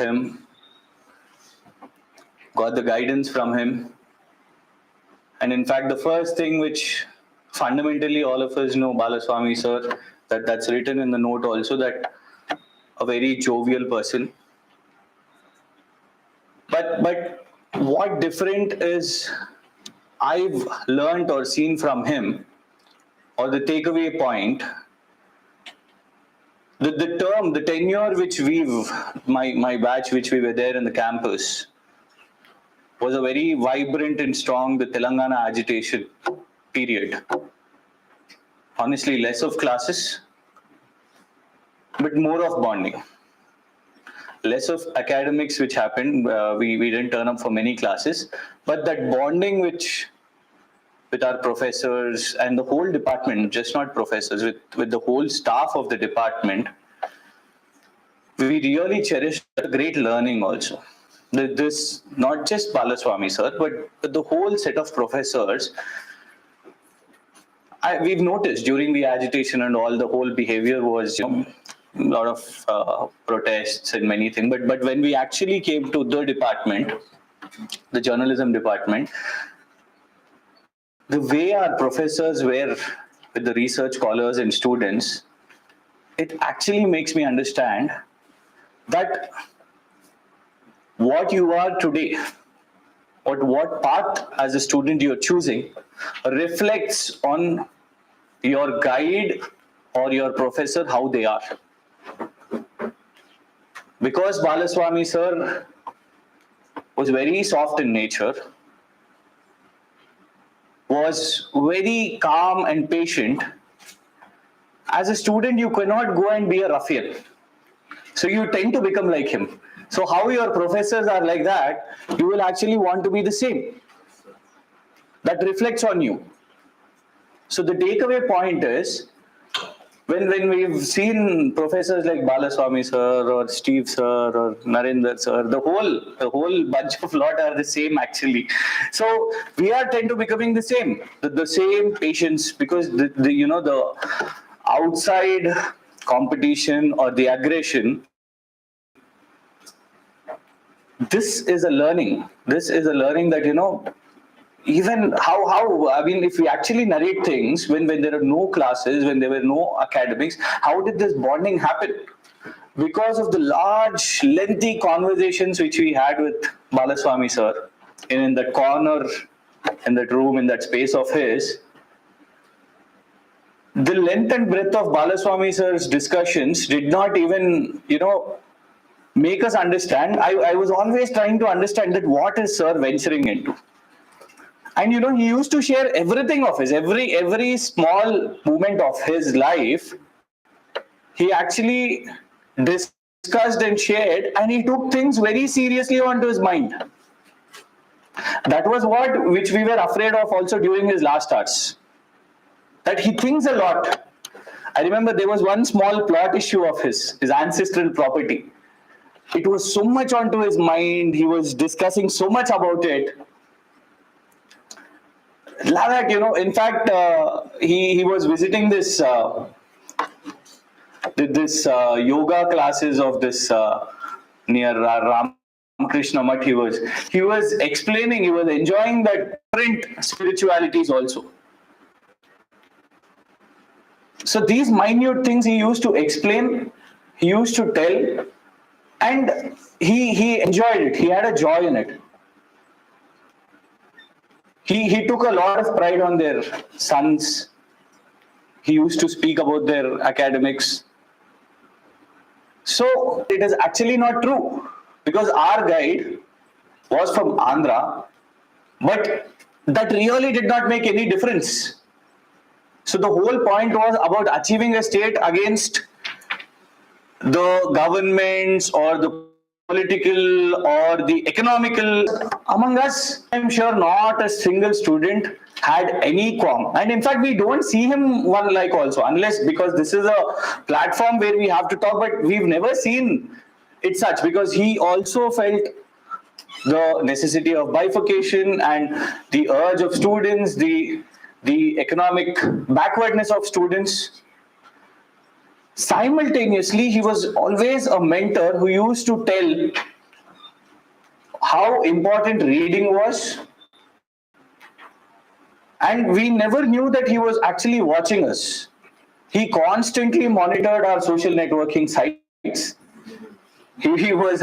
him, got the guidance from him. And in fact, the first thing which fundamentally all of us know Balaswamy sir, that's written in the note also, that a very jovial person. But what different is I've learned or seen from him, or the takeaway point, the tenure which my batch which we were there in the campus, was a very vibrant and strong, the Telangana agitation period. Honestly, less of classes, but more of bonding. Less of academics which happened. We didn't turn up for many classes, but that bonding with our professors and the whole department, just not professors, with the whole staff of the department, we really cherished a great learning also. This, not just Balaswamy sir, but the whole set of professors, we've noticed during the agitation and all, the whole behavior was, a lot of protests and many things. But when we actually came to the department, the journalism department, the way our professors were with the research scholars and students, it actually makes me understand that what you are today, what path as a student you're choosing, reflects on your guide or your professor, how they are. Because Balaswamy sir was very soft in nature, was very calm and patient, as a student you cannot go and be a ruffian. So you tend to become like him. So how your professors are like that, you will actually want to be the same. That reflects on you. So the takeaway point is, when we've seen professors like Balaswamy sir or Steve sir or Narendra sir, the whole bunch of lot are the same actually. So we are tend to becoming the same, the same patience, because the outside competition or the aggression, this is a learning. This is a learning that, even how I mean, if we actually narrate things, when there are no classes, when there were no academics, how did this bonding happen? Because of the large, lengthy conversations which we had with Balaswamy sir in that corner, in that room, in that space of his. The length and breadth of Balaswamy sir's discussions did not even, make us understand. I was always trying to understand that what is sir venturing into. And he used to share everything of his, every small moment of his life, he actually discussed and shared, and he took things very seriously onto his mind. That was which we were afraid of also during his last hours. That he thinks a lot. I remember there was one small plot issue of his ancestral property. It was so much onto his mind, he was discussing so much about it. Like, in fact, he was visiting this yoga classes of this near Ramakrishna Mutt. He was explaining, he was enjoying that different spiritualities also. So these minute things he used to explain, he used to tell, and he enjoyed it. He had a joy in it. He took a lot of pride on their sons. He used to speak about their academics. So it is actually not true, because our guide was from Andhra, but that really did not make any difference. So the whole point was about achieving a state against the governments or the political or the economical. Among us, I'm sure not a single student had any qualm. And in fact, we don't see him one like also, unless because this is a platform where we have to talk, but we've never seen it such, because he also felt the necessity of bifurcation and the urge of students, the economic backwardness of students. Simultaneously, he was always a mentor who used to tell how important reading was, and we never knew that he was actually watching us. He constantly monitored our social networking sites. He was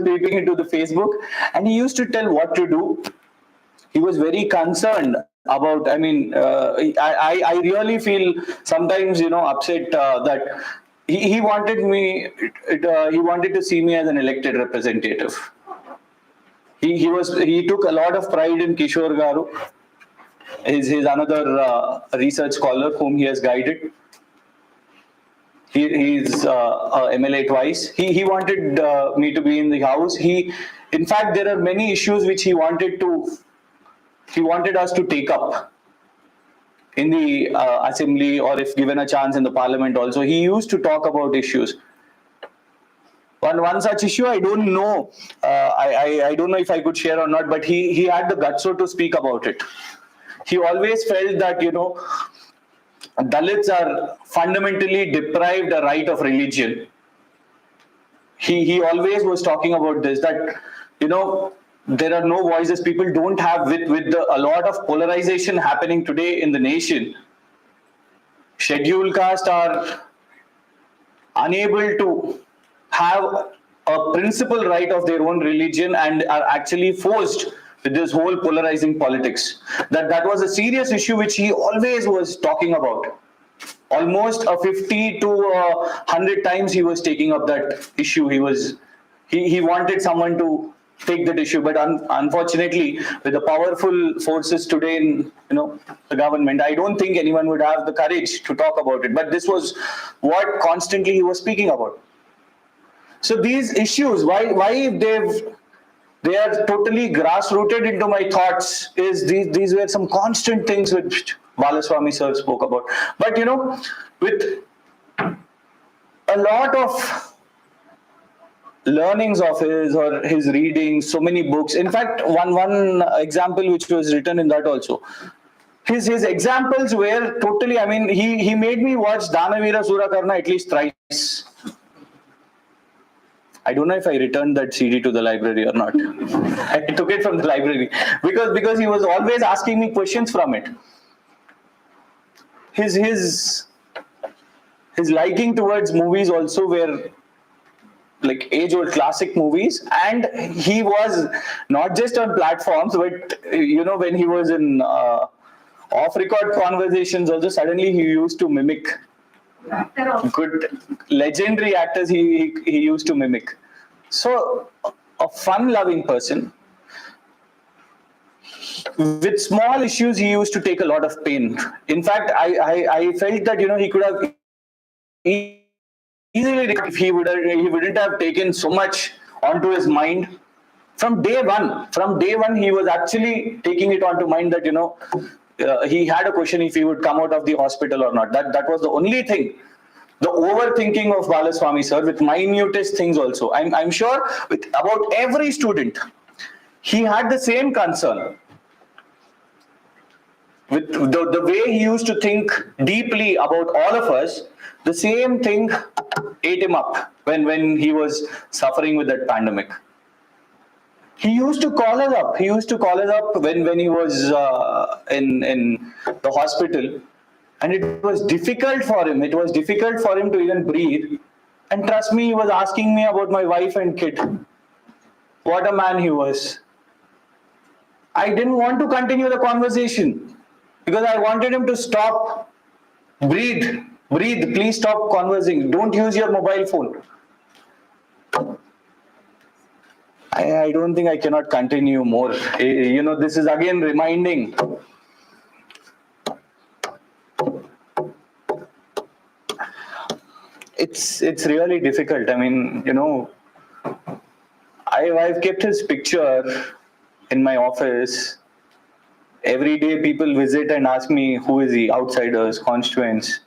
peeping into the Facebook, and he used to tell what to do. He was very concerned about. I mean, I really feel sometimes, upset that he wanted me. He wanted to see me as an elected representative. He took a lot of pride in Kishore Garu. He's another research scholar whom he has guided. He's MLA twice. He wanted me to be in the house. In fact, there are many issues which he wanted us to take up in the assembly, or if given a chance in the parliament also. He used to talk about issues. One such issue, I don't know. I don't know if I could share or not, but he had the guts so to speak about it. He always felt that, Dalits are fundamentally deprived a right of religion. He always was talking about this, that, there are no voices. People don't have, with a lot of polarization happening today in the nation. Scheduled caste are unable to have a principal right of their own religion and are actually forced with this whole polarizing politics. That was a serious issue which he always was talking about. Almost 50 to 100 times he was taking up that issue. He wanted someone to take that issue, but unfortunately, with the powerful forces today in the government, I don't think anyone would have the courage to talk about it. But this was what constantly he was speaking about. So these issues, why they are totally grassrooted into my thoughts, is these were some constant things which Balaswamy sir spoke about. But with a lot of learnings of his, or his reading, so many books. In fact, one example which was written in that also. His examples were totally, I mean, he made me watch Danavira Surakarna at least thrice. I don't know if I returned that CD to the library or not. I took it from the library because he was always asking me questions from it. His liking towards movies also were like age-old classic movies, and he was not just on platforms, but when he was in off-record conversations also, suddenly he used to mimic good legendary actors. He used to mimic. So a fun-loving person. With small issues, he used to take a lot of pain. In fact, I felt that he could have easily, if he wouldn't have taken so much onto his mind from day one. From day one, he was actually taking it onto mind that he had a question if he would come out of the hospital or not. That was the only thing. The overthinking of Balaswamy sir, with minutest things also. I'm sure with about every student, he had the same concern. With the way he used to think deeply about all of us, the same thing ate him up when he was suffering with that pandemic. He used to call us up. He used to call us up when he was in the hospital. And it was difficult for him. It was difficult for him to even breathe. And trust me, he was asking me about my wife and kid. What a man he was. I didn't want to continue the conversation because I wanted him to stop. Breathe. Please stop conversing. Don't use your mobile phone. I don't think I cannot continue more. This is again reminding. It's really difficult. I mean, I've kept his picture in my office. Every day people visit and ask me, who is he? Outsiders, constituents.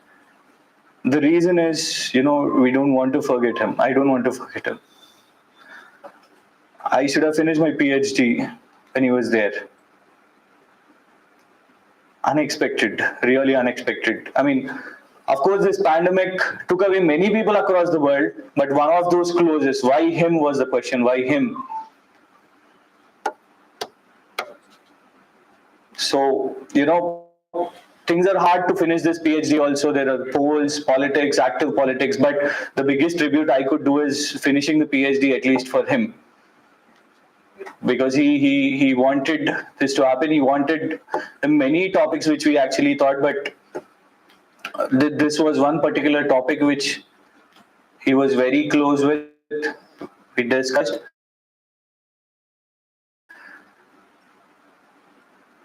The reason is, we don't want to forget him. I don't want to forget him. I should have finished my PhD when he was there. Unexpected, really unexpected. I mean, of course, this pandemic took away many people across the world, but one of those closest, why him was the question, why him? So, things are hard to finish this PhD also. There are polls, politics, active politics, but the biggest tribute I could do is finishing the PhD, at least for him. Because he wanted this to happen. He wanted many topics which we actually thought, but this was one particular topic which he was very close with. We discussed.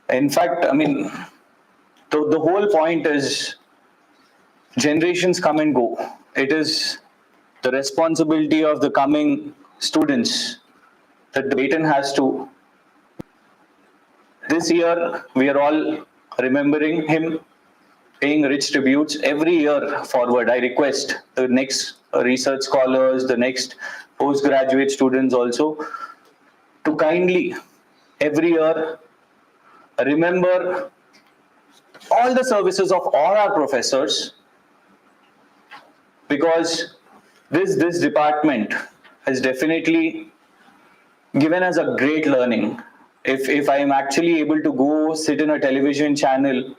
In fact, I mean, the whole point is generations come and go. It is the responsibility of the coming students that the baton has to. This year, we are all remembering him, paying rich tributes every year forward. I request the next research scholars, the next postgraduate students also, to kindly every year remember all the services of all our professors, because this department has definitely given us a great learning. If I am actually able to go sit in a television channel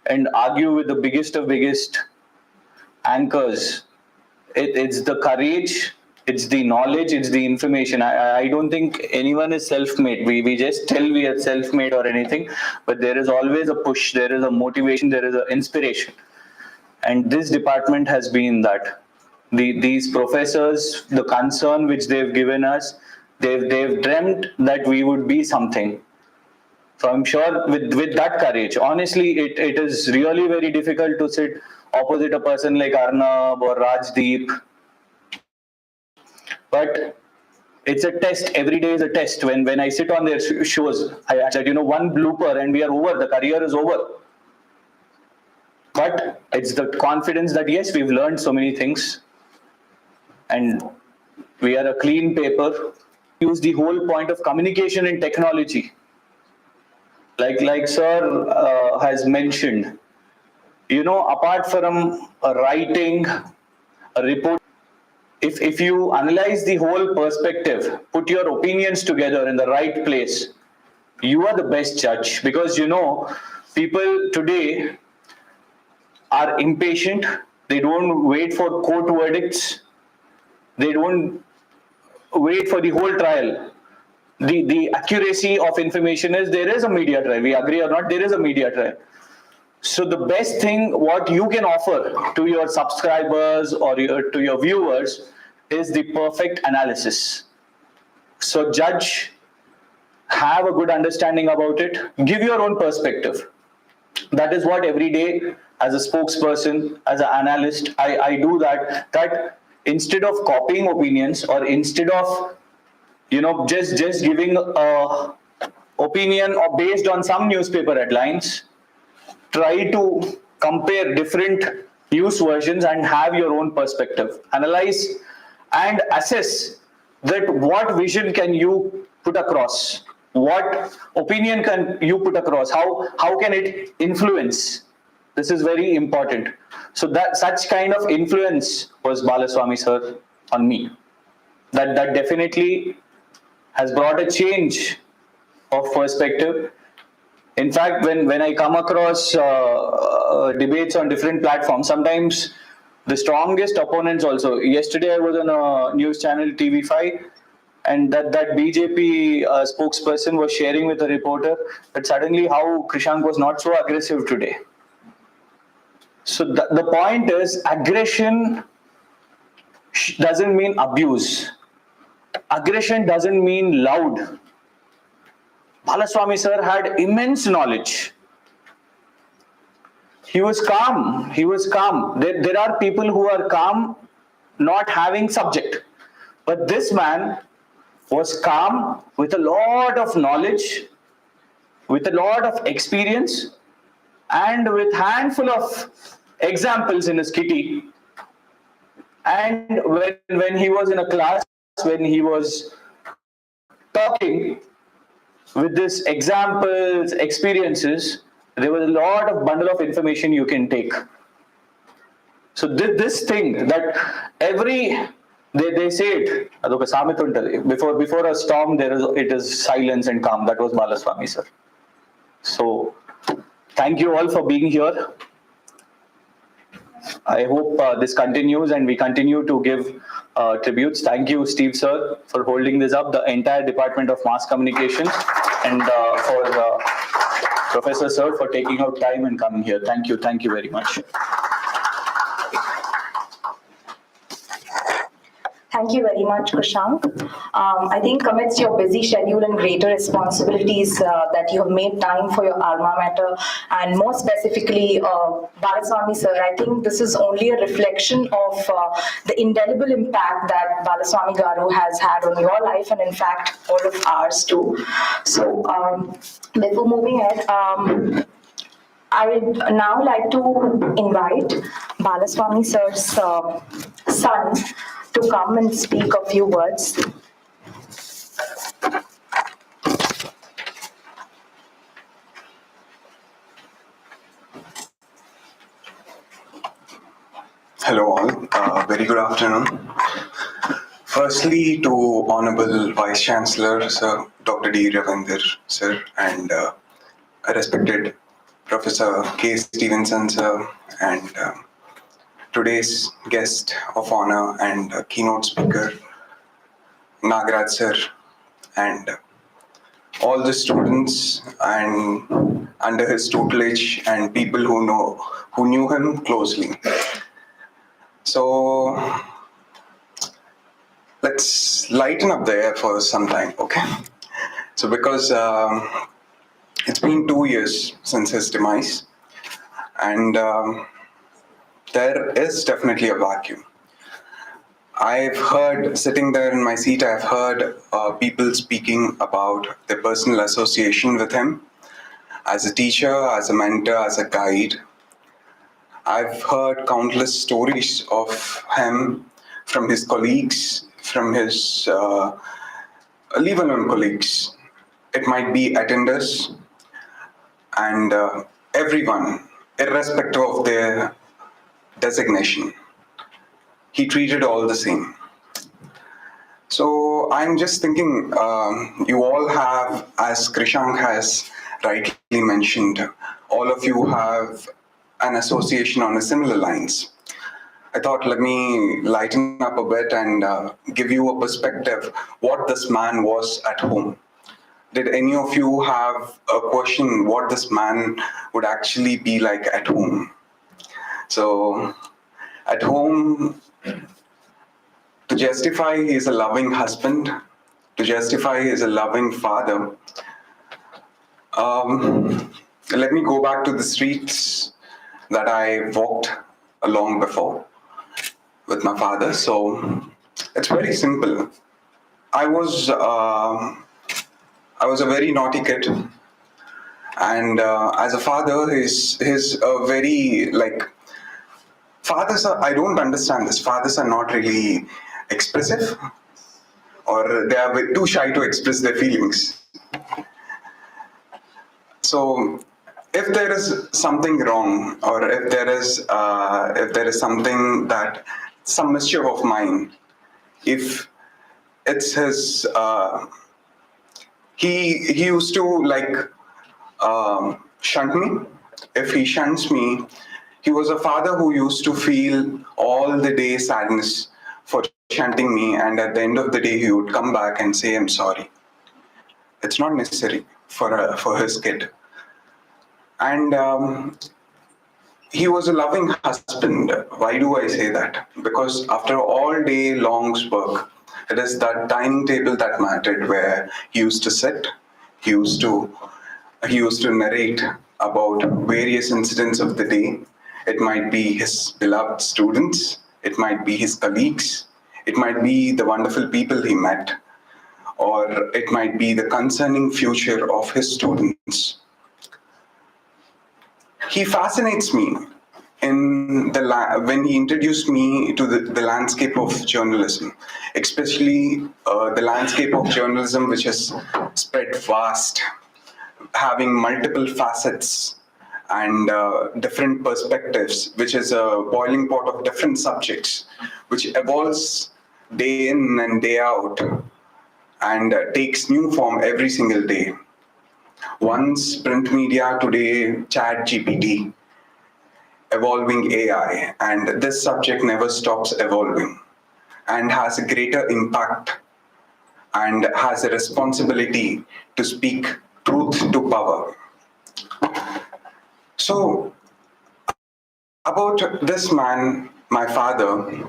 and argue with the biggest of biggest anchors, it's the courage, it's the knowledge, it's the information. I don't think anyone is self-made. We just tell we are self-made or anything, but there is always a push, there is a motivation, there is an inspiration. And this department has been that. These professors, the concern which they've given us, they've dreamt that we would be something. So I'm sure with that courage, honestly, it is really very difficult to sit opposite a person like Arnab or Rajdeep. But it's a test. Every day is a test. When I sit on their shows, I said, one blooper and we are over. The career is over. But it's the confidence that, yes, we've learned so many things. And we are a clean paper. Use the whole point of communication and technology. Like sir has mentioned, apart from writing a report, if you analyze the whole perspective, put your opinions together in the right place, you are the best judge. Because people today are impatient. They don't wait for court verdicts. They don't wait for the whole trial. The accuracy of information is there is a media trial. We agree or not, there is a media trial. So the best thing what you can offer to your subscribers or to your viewers is the perfect analysis. So judge, have a good understanding about it, give your own perspective. That is what every day as a spokesperson, as an analyst, I do that instead of copying opinions or instead of just giving a opinion or based on some newspaper headlines, try to compare different news versions and have your own perspective. Analyze and assess that what vision can you put across, what opinion can you put across, how can it influence. This is very important. So that such kind of influence was Balaswamy sir on me. That definitely has brought a change of perspective. In fact, when I come across debates on different platforms, sometimes the strongest opponents also. Yesterday I was on a news channel TV5, and that BJP spokesperson was sharing with a reporter that suddenly how Krishank was not so aggressive today. So the point is, aggression doesn't mean abuse. Aggression doesn't mean loud. Balaswamy sir had immense knowledge. He was calm. He was calm. There are people who are calm not having subject. But this man was calm with a lot of knowledge, with a lot of experience, and with handful of examples in his kitty. And when he was in a class, when he was talking with these examples, experiences, there was a lot of bundle of information you can take. So this thing that they say it, before a storm it is silence and calm. That was Balaswamy sir. So thank you all for being here. I hope this continues and we continue to give tributes. Thank you, Steve sir, for holding this up, the entire Department of Mass Communication, and for Professor sir for taking out time and coming here. Thank you very much. Thank you very much, Kushank. I think amidst your busy schedule and greater responsibilities that you have made time for your alma mater, and more specifically, Balaswamy sir, I think this is only a reflection of the indelible impact that Balaswamy Garu has had on your life, and in fact, all of ours too. So, before moving ahead, I would now like to invite Balaswamy sir's son to come and speak a few words. Hello all, very good afternoon. Firstly, to Honorable Vice Chancellor Sir Dr. D. Ravinder Sir and respected Professor K. Stevenson Sir and today's guest of honor and keynote speaker Nagaraj Sir and all the students and under his tutelage and people who knew him closely. So let's lighten up the air for some time, okay? So because it's been 2 years since his demise, and there is definitely a vacuum. I've heard, sitting there in my seat, I've heard people speaking about their personal association with him as a teacher, as a mentor, as a guide. I've heard countless stories of him from his colleagues, from his leave alone colleagues. It might be attenders and everyone, irrespective of their designation. He treated all the same. So I'm just thinking, you all have, as Krishank has rightly mentioned, all of you have an association on a similar lines. I thought, let me lighten up a bit and give you a perspective what this man was at home. Did any of you have a question what this man would actually be like at home? So at home, to justify he is a loving husband, to justify he is a loving father, let me go back to the streets that I walked along before with my father. So it's very simple. I was a very naughty kid, and as a father, he's a very fathers are. I don't understand this. Fathers are not really expressive, or they are too shy to express their feelings. So if there is something wrong, or if there is something that some mischief of mine, if it's his, he used to shunt me. If he shunts me, he was a father who used to feel all the day sadness for shunting me, and at the end of the day, he would come back and say, "I'm sorry." It's not necessary for his kid. And he was a loving husband. Why do I say that? Because after all day long's work, it is that dining table that mattered, where he used to sit, he used to narrate about various incidents of the day. It might be his beloved students, it might be his colleagues, it might be the wonderful people he met, or it might be the concerning future of his students. He fascinates me when he introduced me to the landscape of journalism, especially the landscape of journalism which has spread vast, having multiple facets and different perspectives, which is a boiling pot of different subjects, which evolves day in and day out and takes new form every single day. Once print media, today chat GPT, evolving AI, and this subject never stops evolving and has a greater impact and has a responsibility to speak truth to power. So, about this man, my father,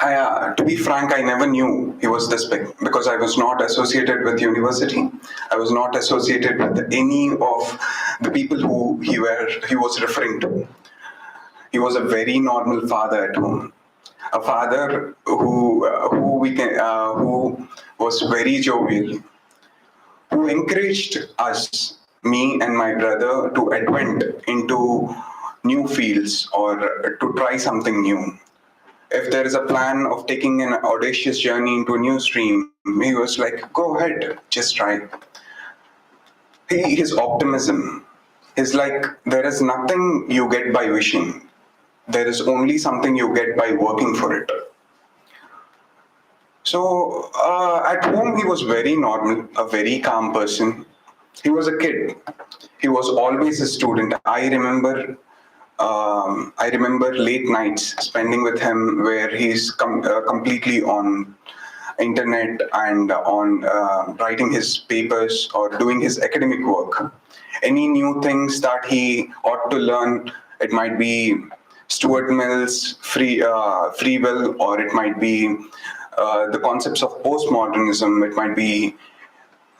to be frank, I never knew he was this big because I was not associated with university. I was not associated with any of the people who he was referring to. He was a very normal father at home, a father who was very jovial, who encouraged us, me and my brother, to advent into new fields or to try something new. If there is a plan of taking an audacious journey into a new stream, he was like, go ahead, just try. His optimism is like, there is nothing you get by wishing. There is only something you get by working for it. So at home, he was very normal, a very calm person. He was a kid. He was always a student. I remember late nights spending with him where he's completely on internet and on writing his papers or doing his academic work. Any new things that he ought to learn, it might be Stuart Mill's free will, or it might be the concepts of postmodernism, it might be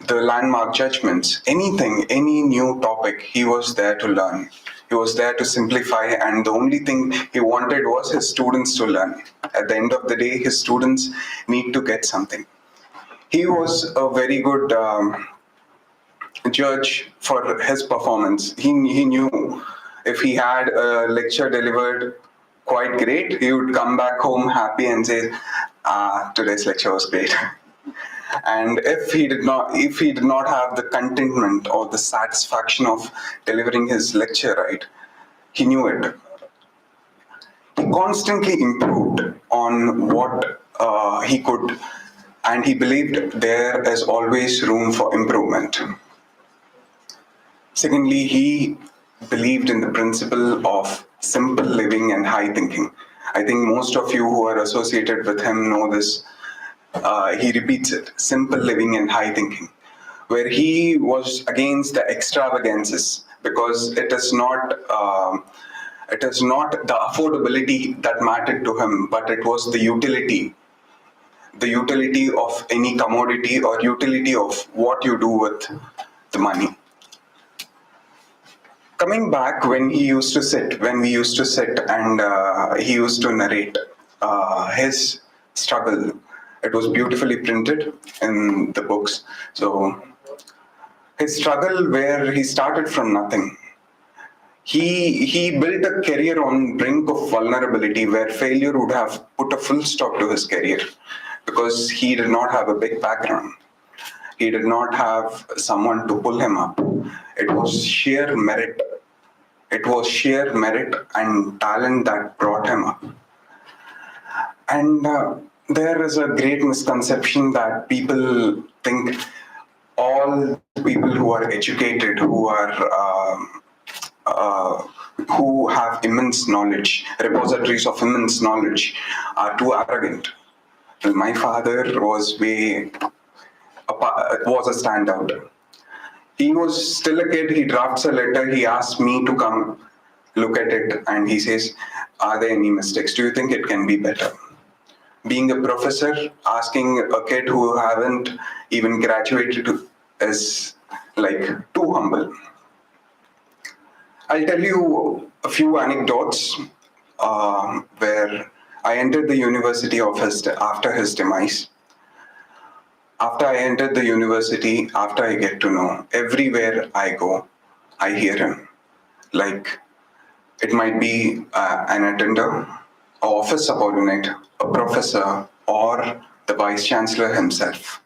the landmark judgments, anything, any new topic, he was there to learn. He was there to simplify, and the only thing he wanted was his students to learn. At the end of the day, his students need to get something. He was a very good judge for his performance. He knew if he had a lecture delivered quite great, he would come back home happy and say, today's lecture was great. And if he did not have the contentment or the satisfaction of delivering his lecture right, he knew it. He constantly improved on what he could, and he believed there is always room for improvement. Secondly, he believed in the principle of simple living and high thinking. I think most of you who are associated with him know this. He repeats it, simple living and high thinking, where he was against the extravagances because it is not the affordability that mattered to him, but it was the utility of any commodity or utility of what you do with the money. Coming back when we used to sit and he used to narrate his struggle. It was beautifully printed in the books. So his struggle where he started from nothing. He built a career on brink of vulnerability where failure would have put a full stop to his career because he did not have a big background. He did not have someone to pull him up. It was sheer merit. It was sheer merit and talent that brought him up. And there is a great misconception that people think all people who are educated, who have immense knowledge, repositories of immense knowledge, are too arrogant. Well, my father was a standout. He was still a kid. He drafts a letter. He asks me to come look at it, and he says, "Are there any mistakes? Do you think it can be better?" Being a professor, asking a kid who haven't even graduated is like too humble. I'll tell you a few anecdotes where I entered the university after his demise. After I entered the university, after I get to know, everywhere I go, I hear him. Like, it might be an attender, an office subordinate, a professor, or the vice chancellor himself.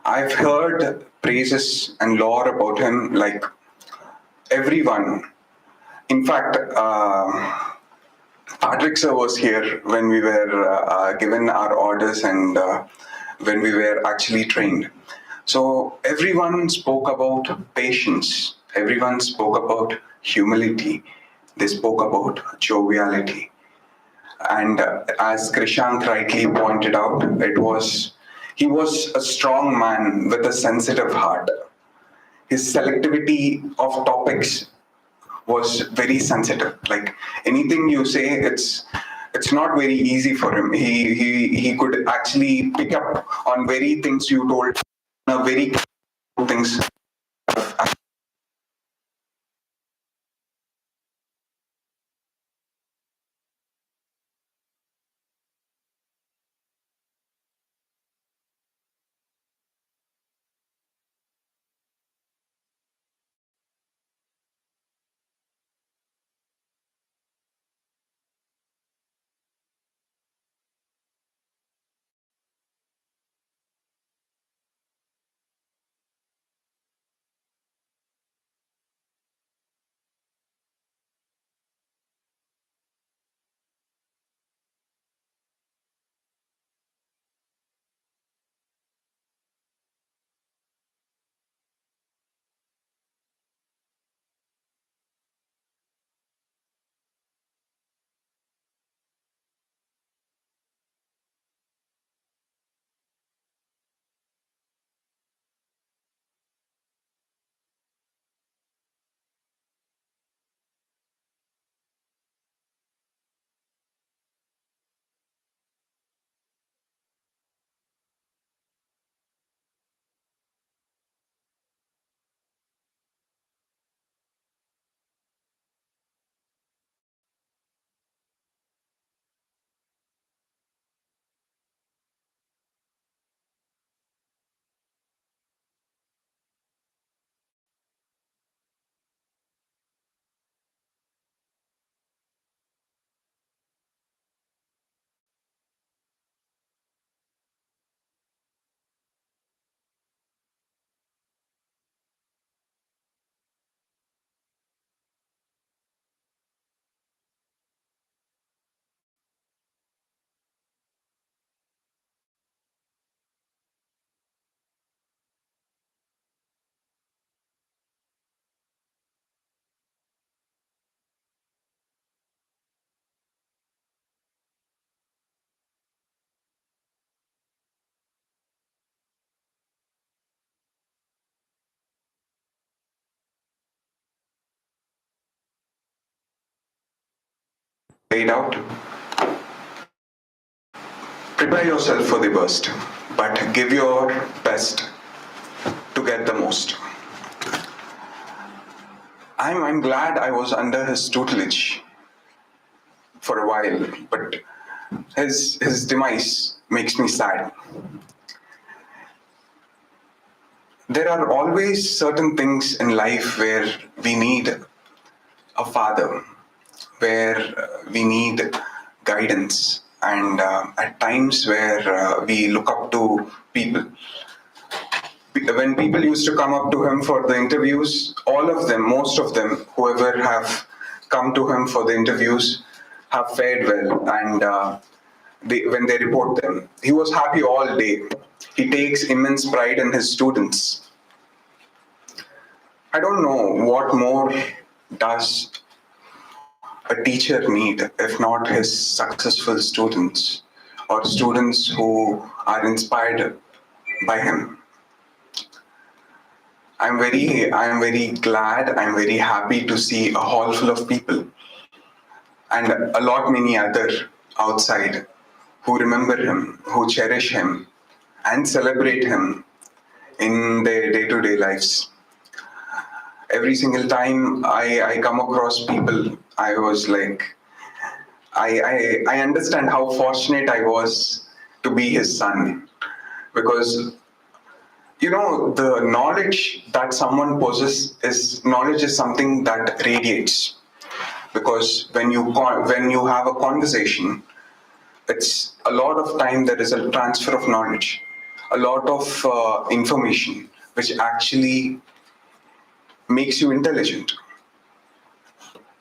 I've heard praises and lore about him like everyone. In fact, Patrick sir was here when we were given our orders and when we were actually trained. So everyone spoke about patience, everyone spoke about humility, they spoke about joviality. And as Krishank rightly pointed out, he was a strong man with a sensitive heart. His selectivity of topics was very sensitive. Like anything you say, it's not very easy for him. He could actually pick up on very things you told, very things. Laid out. Prepare yourself for the worst, but give your best to get the most. I'm glad I was under his tutelage for a while, but his demise makes me sad. There are always certain things in life where we need a father, where we need guidance, and at times where we look up to people. When people used to come up to him for the interviews, all of them, most of them, whoever have come to him for the interviews, have fared well, and when they report them, he was happy all day. He takes immense pride in his students. I don't know what more does a teacher need if not his successful students or students who are inspired by him. I'm very glad, I'm very happy to see a hall full of people and a lot many other outside who remember him, who cherish him and celebrate him in their day-to-day lives. Every single time I come across people, I was like, I understand how fortunate I was to be his son, because the knowledge that someone possesses is something that radiates, because when you have a conversation, it's a lot of time there is a transfer of knowledge, a lot of information which actually makes you intelligent.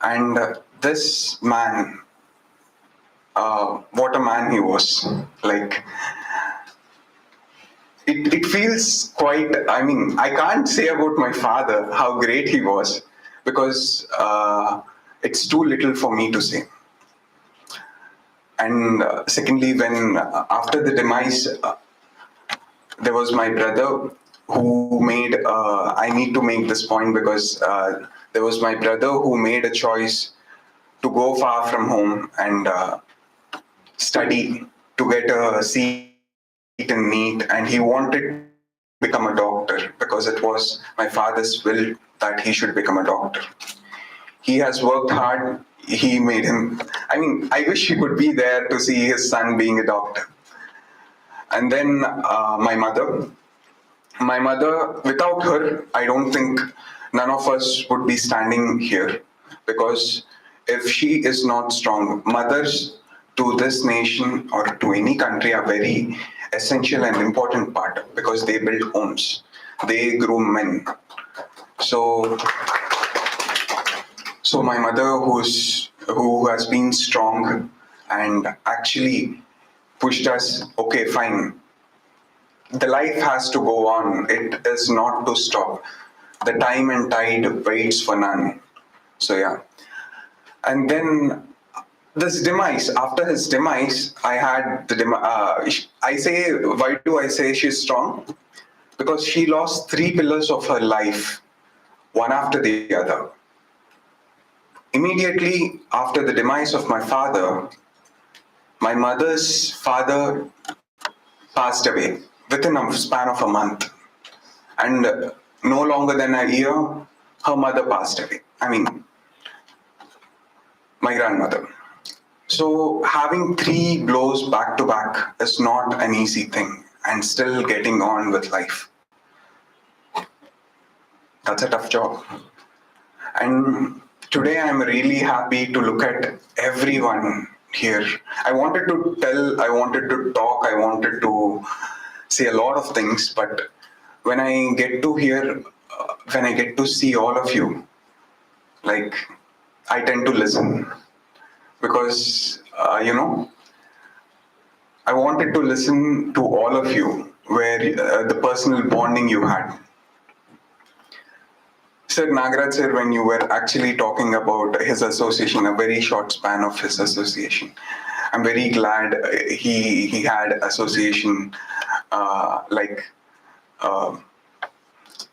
And this man, what a man he was. Like, it feels quite, I mean, I can't say about my father how great he was, because it's too little for me to say. And secondly, when after the demise, there was my brother who made, I need to make this point because there was my brother who made a choice to go far from home and study to get a seat in NEET, and he wanted to become a doctor because it was my father's will that he should become a doctor. He has worked hard. He made him, I mean, I wish he could be there to see his son being a doctor. And then my mother, without her, I don't think none of us would be standing here, because if she is not strong, mothers to this nation or to any country are very essential and important part, because they build homes, they groom men. So my mother, who has been strong and actually pushed us, okay, fine, the life has to go on. It is not to stop. The time and tide waits for none. So yeah. And then this demise, after his demise, I had the I say, why do I say she's strong? Because she lost 3 pillars of her life, one after the other. Immediately after the demise of my father, my mother's father passed away within a span of a month. And no longer than a year, her mother passed away. I mean, my grandmother. So having 3 blows back to back is not an easy thing, and still getting on with life. That's a tough job. And today I'm really happy to look at everyone here. I wanted to tell, I wanted to talk, I wanted to say a lot of things, but when I get to hear, when I get to see all of you, like, I tend to listen, because, I wanted to listen to all of you, where the personal bonding you had. Sir Nagaraj sir, when you were actually talking about his association, a very short span of his association, I'm very glad he had association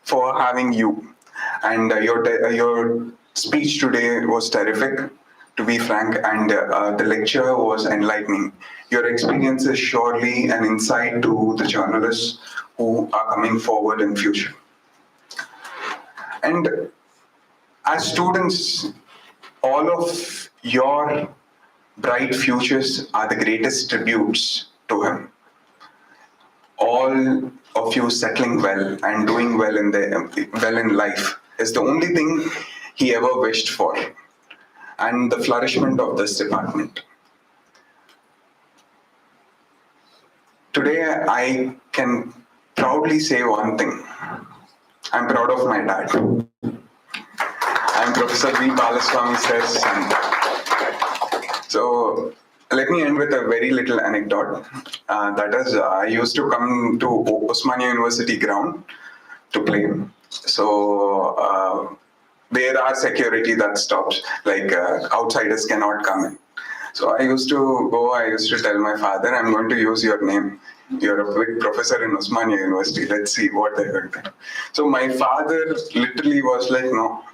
for having you. And your speech today was terrific, to be frank, and the lecture was enlightening. Your experience is surely an insight to the journalists who are coming forward in future. And as students, all of your bright futures are the greatest tributes to him. All of you settling well and doing well in life is the only thing he ever wished for, and the flourishment of this department. Today, I can proudly say one thing. I'm proud of my dad. I'm Professor V. Balaswamy sir's son. So let me end with a very little anecdote. That is, I used to come to Osmania University ground to play. So there are security that stops, like outsiders cannot come in. So I used to tell my father, I'm going to use your name. You're a big professor in Osmania University. Let's see what they're going to do. So my father literally was like, no,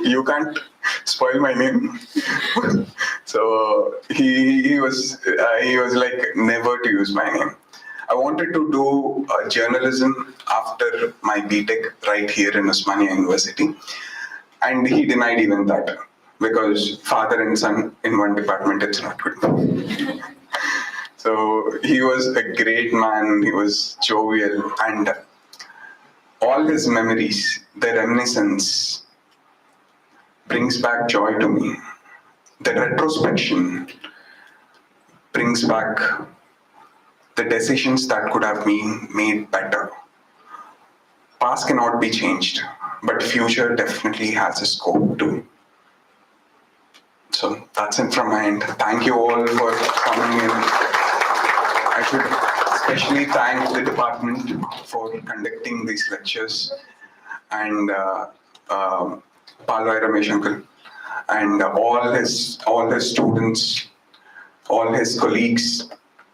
you can't spoil my name. So he was like, never to use my name. I wanted to do journalism after my BTech right here in Osmania University, and he denied even that, because father and son in one department, it's not good. So he was a great man, he was jovial, and all his memories, the reminiscence, brings back joy to me. The retrospection brings back the decisions that could have been made better. Past cannot be changed, but future definitely has a scope too. So that's it from my end. Thank you all for coming in. I should especially thank the department for conducting these lectures and Palwai Ramesh uncle and all his students, all his colleagues,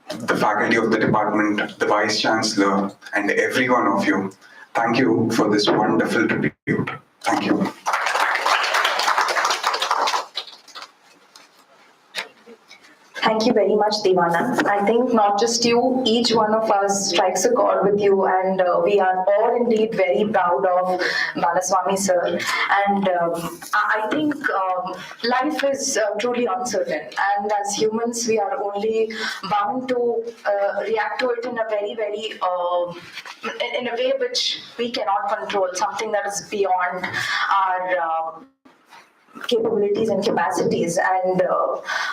the faculty of the department, the vice chancellor, and every one of you. Thank you for this wonderful tribute. Thank you. Thank you very much, Devana. I think not just you, each one of us strikes a chord with you, and we are all indeed very proud of Balaswamy sir. And I think life is truly uncertain, and as humans, we are only bound to react to it in a very, in a way which we cannot control, something that is beyond our capabilities and capacities, and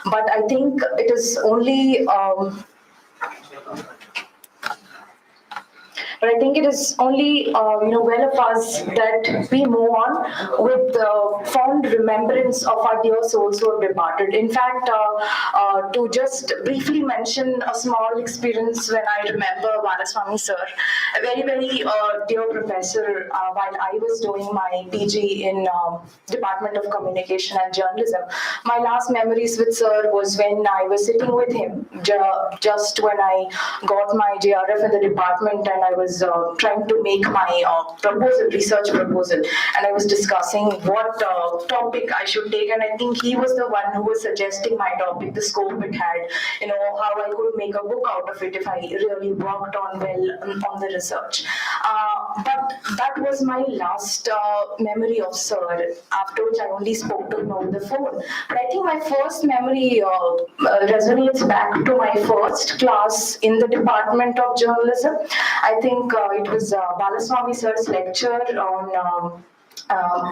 but I think it is only but I think it is only well of us that we move on with fond remembrance of our dear souls who have departed. In fact, to just briefly mention a small experience when I remember Balaswamy sir, a very dear professor, while I was doing my PG in Department of Communication and Journalism. My last memories with sir was when I was sitting with him just when I got my JRF in the department, and I was trying to make my research proposal, and I was discussing what topic I should take, and I think he was the one who was suggesting my topic, the scope it had, how I could make a book out of it if I really worked on on the research. But that was my last memory of sir, after which I only spoke to him over the phone. But I think my first memory resonates back to my first class in the Department of Journalism. I think it was Balaswamy sir's lecture on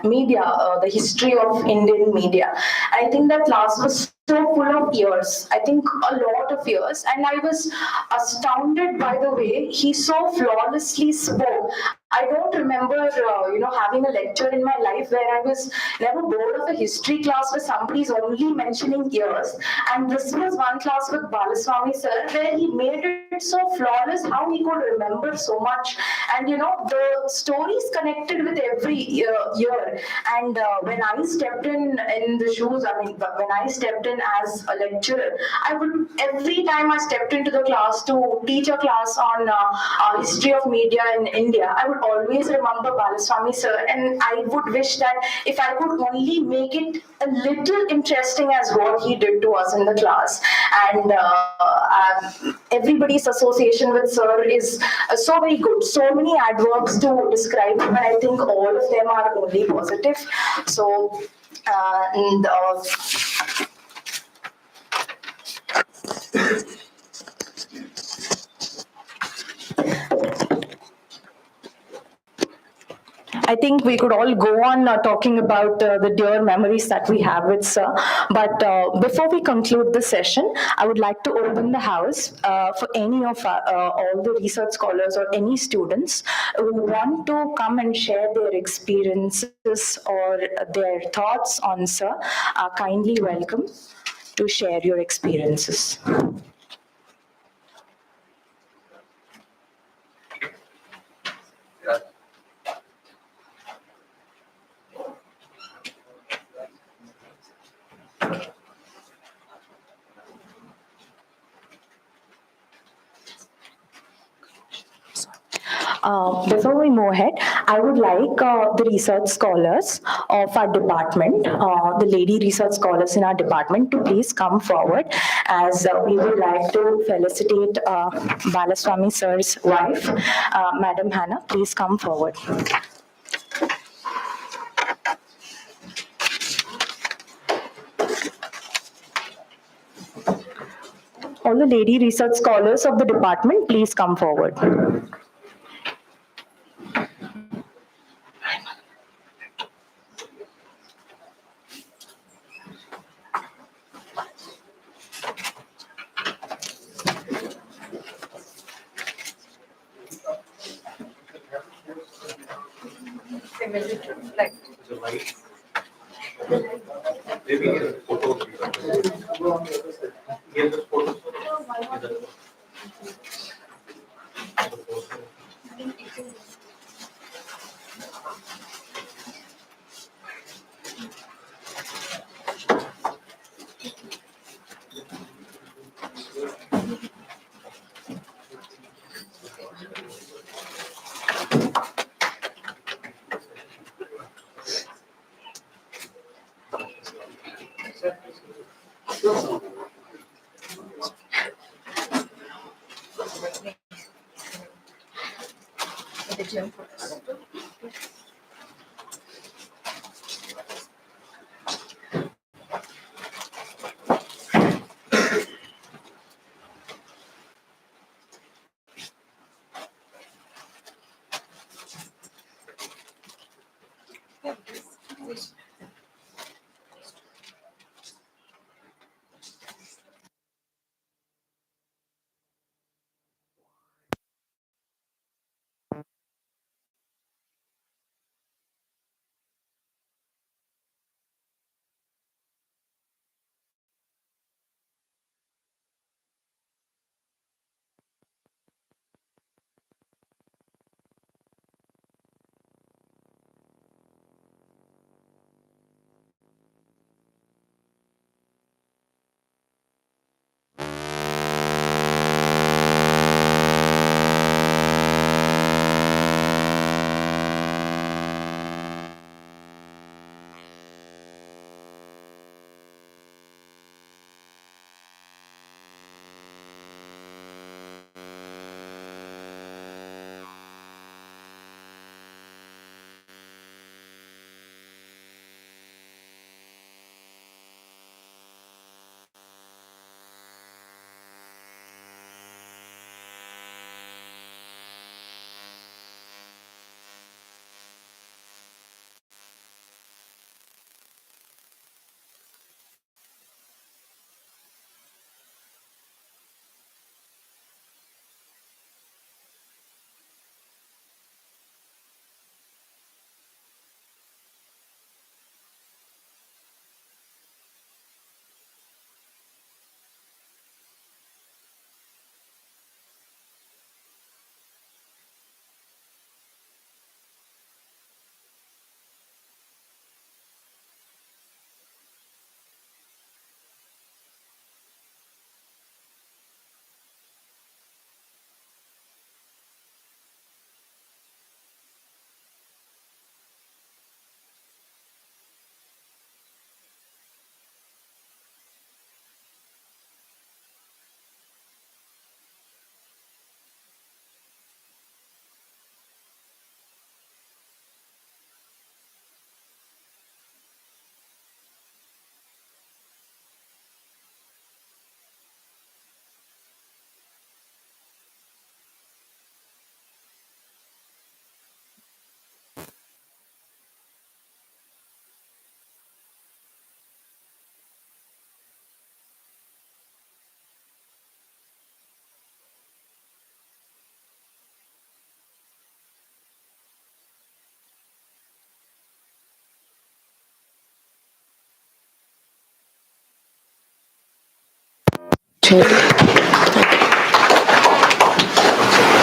media, the history of Indian media. I think that class was so full of years, I think a lot of years, and I was astounded by the way he so flawlessly spoke. I don't remember, having a lecture in my life where I was never bored of a history class where somebody is only mentioning years. And this was one class with Balaswamy sir where he made it so flawless how he could remember so much. And the stories connected with every year. And when I stepped in the shoes, when I stepped in as a lecturer, every time I stepped into the class to teach a class on history of media in India, I would always remember Balaswamy sir, and I would wish that if I could only make it a little interesting as what he did to us in the class. And everybody's association with sir is so very good. So many adverbs to describe him, and I think all of them are only positive. So, I think we could all go on talking about the dear memories that we have with sir. But before we conclude the session, I would like to open the house for any of all the research scholars or any students who want to come and share their experiences or their thoughts on sir. Kindly welcome to share your experiences. Before we move ahead, I would like the research scholars of our department, the lady research scholars in our department, to please come forward, as we would like to felicitate Balaswamy sir's wife, Madam Hannah. Please come forward. All the lady research scholars of the department, please come forward.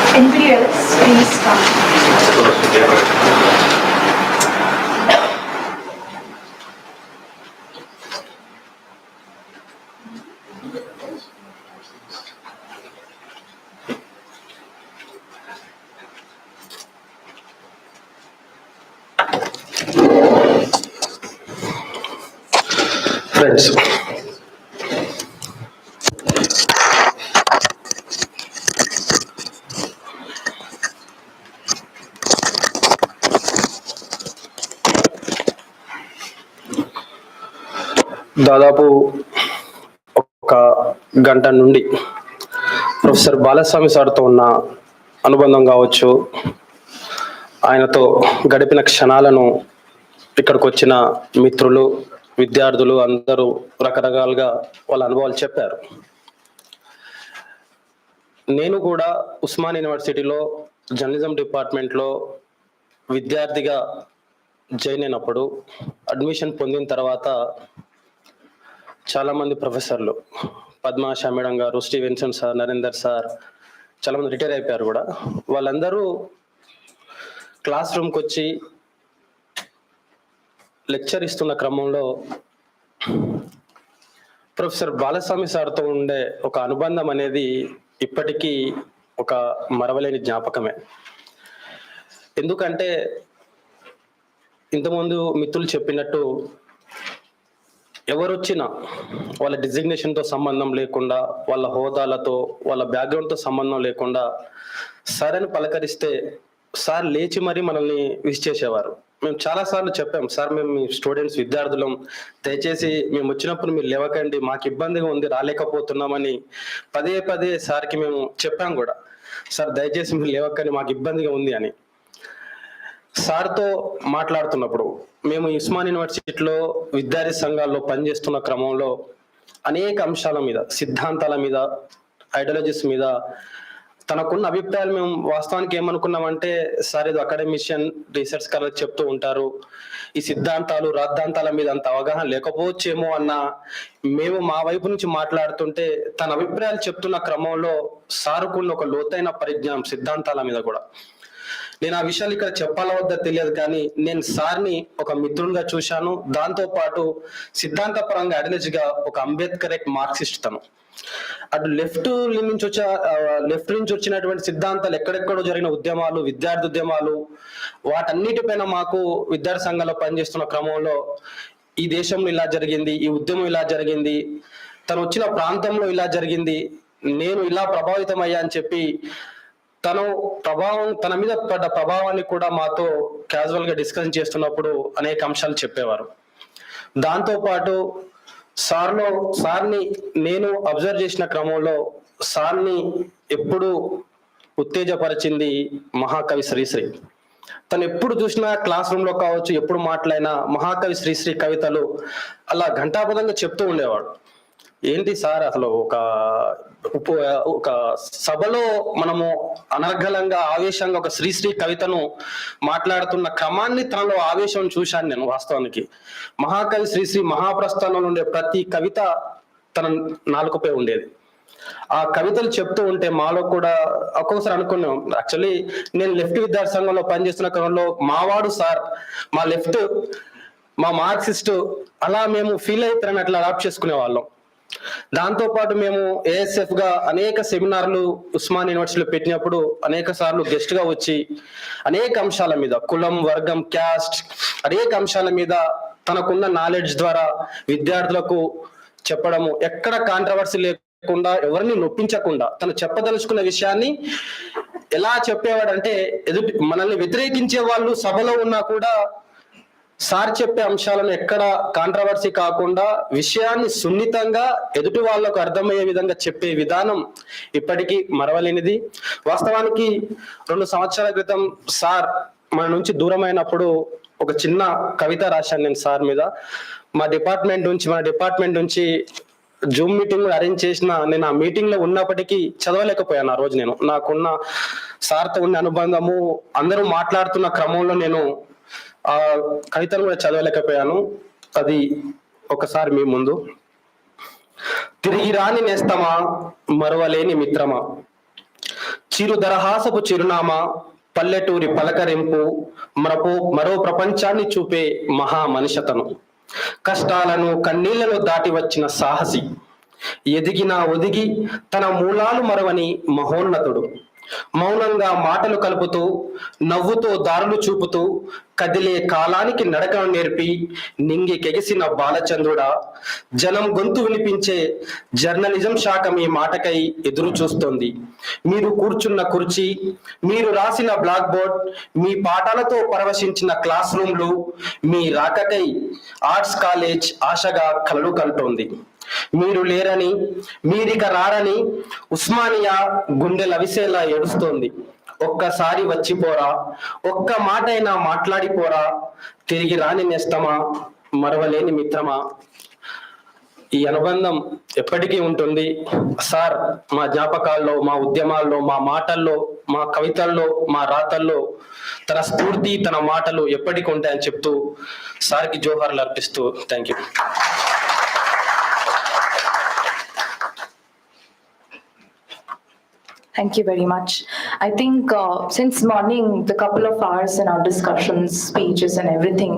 Anybody else, please come. Friends, దాదాపు ఒక గంట నుండి professor Balaswamy సార్తో ఉన్న అనుబంధం కావచ్చు, ఆయనతో గడిపిన క్షణాలను ఇక్కడికి వచ్చిన మిత్రులు, విద్యార్థులు అందరూ రకరకాలుగా వాళ్ళ అనుభవాలు చెప్పారు. నేను కూడా ఉస్మాన్ యూనివర్సిటీలో జర్నలిజం డిపార్ట్మెంట్లో విద్యార్థిగా జాయిన్ అయినప్పుడు, అడ్మిషన్ పొందిన తర్వాత చాలామంది ప్రొఫెసర్లు, పద్మాషా మేడం గారు, స్టీవెన్సన్ సార్, నరేందర్ సార్, చాలామంది రిటైర్ అయిపోయారు కూడా, వాళ్ళందరూ క్లాస్ రూమ్కి వచ్చి లెక్చర్ ఇస్తున్న క్రమంలో ప్రొఫెసర్ బాలస్వామి సార్తో ఉండే ఒక అనుబంధం అనేది ఇప్పటికీ ఒక మరవలేని జ్ఞాపకమే. ఎందుకంటే ఇంతకుముందు మిత్రులు చెప్పినట్టు ఎవరొచ్చినా వాళ్ళ డిజిగ్నేషన్తో సంబంధం లేకుండా, వాళ్ళ హోదాలతో, వాళ్ళ బ్యాక్గ్రౌండ్తో సంబంధం లేకుండా సరైన పలకరిస్తే సార్ లేచి మరి మనల్ని విష్ చేసేవారు. మేము చాలా సార్లు చెప్పాం, సార్ మేము మీ స్టూడెంట్స్ విద్యార్థులం, దయచేసి మేము వచ్చినప్పుడు మీరు లేవకండి, మాకు ఇబ్బందిగా ఉంది రాలేకపోతున్నామని పదే పదే సార్కి మేము చెప్పాం కూడా. సార్ దయచేసి మీరు లేవకండి, మాకు ఇబ్బందిగా ఉంది అని. సార్తో మాట్లాడుతున్నప్పుడు మేము ఉస్మాన్ యూనివర్సిటీలో విద్యార్థి సంఘాల్లో పనిచేస్తున్న క్రమంలో అనేక అంశాల మీద, సిద్ధాంతాల మీద, ఐడియాలజీస్ మీద తనకున్న అభిప్రాయాలు మేము వాస్తవానికి ఏమనుకున్నామంటే, సార్ ఇది అకాడమిషియన్ రీసెర్చ్ స్కాలర్ చెప్తూ ఉంటారు, ఈ సిద్ధాంతాలు రాద్ధాంతాల మీద అంత అవగాహన లేకపోవచ్చేమో అన్న మేము మా వైపు నుంచి మాట్లాడుతుంటే, తన అభిప్రాయాలు చెప్తున్న క్రమంలో సారుకున్న ఒక లోతైన పరిజ్ఞానం సిద్ధాంతాల మీద కూడా. నేను ఆ విషయాలు ఇక్కడ చెప్పాల వద్ద తెలియదు, కానీ నేను సార్ని ఒక మిత్రునిగా చూశాను. దాంతో పాటు సిద్ధాంత పరంగా ఐడియాలజీగా ఒక అంబేద్కర్ మార్క్సిస్ట్ తను. అటు లెఫ్ట్ నుంచి వచ్చినటువంటి సిద్ధాంతాలు, ఎక్కడెక్కడో జరిగిన ఉద్యమాలు, విద్యార్థి ఉద్యమాలు, వాటన్నిటిపైన మాకు విద్యార్థి సంఘాల్లో పనిచేస్తున్న క్రమంలో ఈ దేశంలో ఇలా జరిగింది, ఈ ఉద్యమం ఇలా జరిగింది, తను వచ్చిన ప్రాంతంలో ఇలా జరిగింది, నేను ఇలా ప్రభావితం అయ్యా అని చెప్పి తన మీద పడ్డ ప్రభావాన్ని కూడా మాతో క్యాజువల్ గా డిస్కషన్ చేస్తున్నప్పుడు అనేక అంశాలు చెప్పేవారు. దాంతో పాటు సార్ని నేను అబ్జర్వ్ చేసిన క్రమంలో సార్ని ఎప్పుడు ఉత్తేజపరిచింది మహాకవి శ్రీశ్రీ. తను ఎప్పుడు చూసినా క్లాస్ రూమ్ లో కావచ్చు, ఎప్పుడు మాట్లాడినా మహాకవి శ్రీశ్రీ కవితలు అలా ఘంటాపదంగా చెప్తూ ఉండేవాడు. ఏంటి సార్ అసలు ఒక సభలో మనము అనర్గళంగా ఆవేశంగా ఒక శ్రీశ్రీ కవితను మాట్లాడుతున్న క్రమాన్ని తనలో ఆవేశం చూశాను నేను. వాస్తవానికి మహాకవి శ్రీశ్రీ మహాప్రస్థానంలో ఉండే ప్రతి కవిత తన నాలుకపై ఉండేది. ఆ కవితలు చెప్తూ ఉంటే మాలో కూడా ఒక్కొక్కసారి అనుకున్నాం, యాక్చువల్లీ నేను లెఫ్ట్ విద్యార్థి సంఘంలో పనిచేస్తున్న క్రమంలో మావాడు సార్, మా లెఫ్ట్, మా మార్క్సిస్ట్, అలా మేము ఫీల్ అవుతారని అట్లా అడాప్ట్ చేసుకునే వాళ్ళం. దాంతో పాటు మేము ఏఎస్ఎఫ్ గా అనేక సెమినార్లు ఉస్మాన్ యూనివర్సిటీలో పెట్టినప్పుడు అనేక సార్లు గెస్ట్ గా వచ్చి అనేక అంశాల మీద, కులం, వర్గం, క్యాస్ట్, అనేక అంశాల మీద తనకున్న నాలెడ్జ్ ద్వారా విద్యార్థులకు చెప్పడము, ఎక్కడ కాంట్రవర్సీ లేకుండా, ఎవరిని నొప్పించకుండా తను చెప్పదలుచుకున్న విషయాన్ని ఎలా చెప్పేవాడంటే, మనల్ని వ్యతిరేకించే వాళ్ళు సభలో ఉన్నా కూడా సార్ చెప్పే అంశాలను ఎక్కడ కాంట్రవర్సీ కాకుండా విషయాన్ని సున్నితంగా ఎదుటి వాళ్ళకు అర్థమయ్యే విధంగా చెప్పే విధానం ఇప్పటికీ మరవలేనిది. వాస్తవానికి 2 సంవత్సరాల క్రితం సార్ మన నుంచి దూరమైనప్పుడు ఒక చిన్న కవిత రాశాను నేను సార్ మీద. మన డిపార్ట్మెంట్ నుంచి జూమ్ మీటింగ్ అరేంజ్ చేసిన, నేను ఆ మీటింగ్ లో ఉన్నప్పటికీ చదవలేకపోయాను ఆ రోజు. నేను నాకున్న సార్తో ఉన్న అనుబంధము, అందరూ మాట్లాడుతున్న క్రమంలో నేను ఆ కవితను కూడా చదవలేకపోయాను. అది ఒకసారి మీ ముందు. తిరిగి రాని నేస్తమా, మరవలేని మిత్రమా, చిరు దరహాసపు చిరునామా, పల్లెటూరి పలకరింపు, మరో ప్రపంచాన్ని చూపే మహా మనిషతను, కష్టాలను కన్నీళ్లను దాటి వచ్చిన సాహసి, ఎదిగినా ఒదిగి తన మూలాలు మరవని మహోన్నతుడు, మౌనంగా మాటలు కలుపుతూ నవ్వుతో దారులు చూపుతూ కదిలే కాలానికి నడకను నేర్పి నింగికెగిసిన బాలచంద్రుడా, జనం గొంతు వినిపించే జర్నలిజం శాఖ మీ మాటకై ఎదురు చూస్తోంది. మీరు కూర్చున్న కుర్చీ, మీరు రాసిన బ్లాక్ బోర్డ్, మీ పాఠాలతో పరవశించిన క్లాస్ రూమ్లు, మీ రాకకై ఆర్ట్స్ కాలేజ్ ఆశగా కలలు కంటోంది. మీరు లేరని, మీరిక రారని ఉస్మానియా గుండెలవిసేలా ఏడుస్తోంది. ఒక్కసారి వచ్చిపోరా, ఒక్క మాటైనా మాట్లాడిపోరా, తిరిగి రాని నేస్తమా, మరవలేని మిత్రమా. ఈ అనుబంధం ఎప్పటికీ ఉంటుంది సార్. మా జ్ఞాపకాల్లో, మా ఉద్యమాల్లో, మా మాటల్లో, మా కవితల్లో, మా రాతల్లో తన స్ఫూర్తి, తన మాటలు ఎప్పటికీ ఉంటాయని చెప్తూ సార్కి జోహార్లు అర్పిస్తూ thank you. Thank you very much. I think since morning, the couple of hours in our discussions, speeches and everything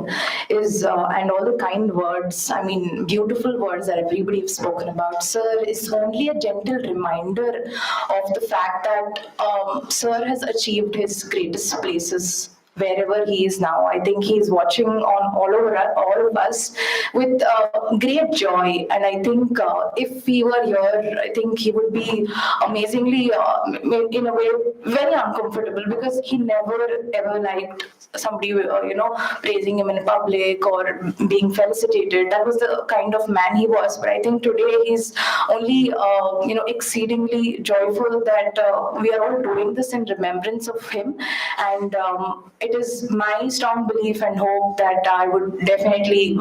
is, and all the kind words, I mean, beautiful words that everybody has spoken about, sir, is only a gentle reminder of the fact that sir has achieved his greatest places wherever he is now. I think he is watching on all of us with great joy. And I think if he were here, I think he would be amazingly, in a way, very uncomfortable, because he never ever liked somebody, praising him in public or being felicitated. That was the kind of man he was. But I think today he's only, exceedingly joyful that we are all doing this in remembrance of him. And it is my strong belief and hope that I would definitely